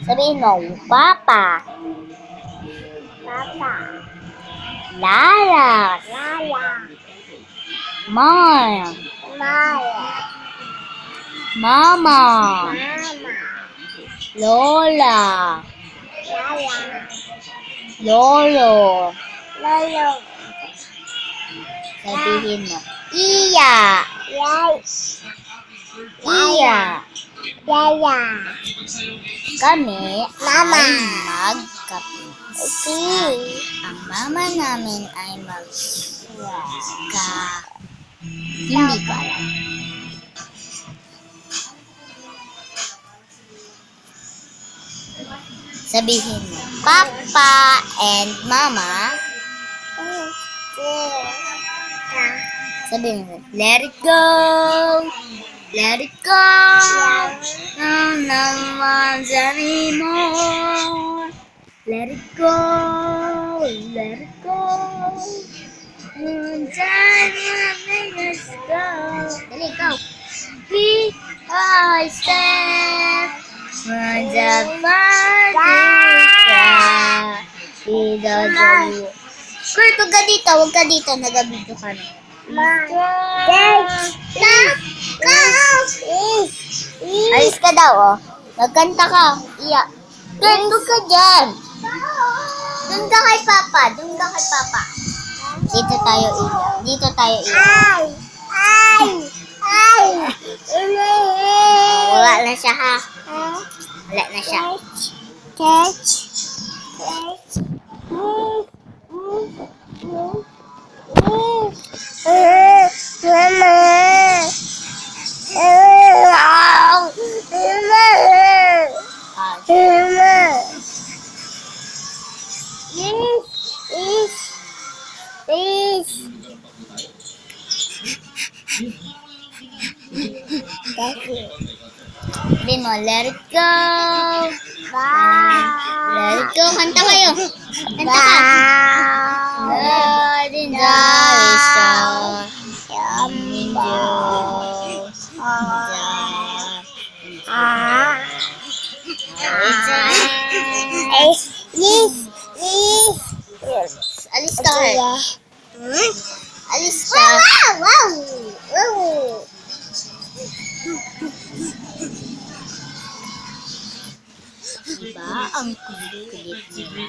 Sabihin mo, Papa. Papa. Lalas. Lala. Mom. Maya. Mama. Mama. Lola. Lala. Lolo. Lolo. Sabihin mo, Iya. Yay. Iya. Yaya. Kami Mama. ay magkape. Okay. Ang mama namin ay Hindi ko alam. Sabihin mo, Papa and Mama. Sabihin mo, let it go. Let it go. No one's anymore. Let it go. Let it go. Let's go. Dali, go. We are safe. When the party we don't know. Kurt, huwag ka dito. Huwag ka dito. Nag-video ka na. Alis ka daw, oh. Nagkanta ka. Iya. Kurt, huwag ka dyan. Doon ka kay Papa. Doon ka kay Papa. Dito tayo iya. Dito tayo iya. Wala na siya, ha? Wala na siya. Sabi mo, let it go. Let it go. Kanta kayo. Kanta ka. Lord in the Alis ka. Alis ka. Diba? Ang kulit-kulit niya.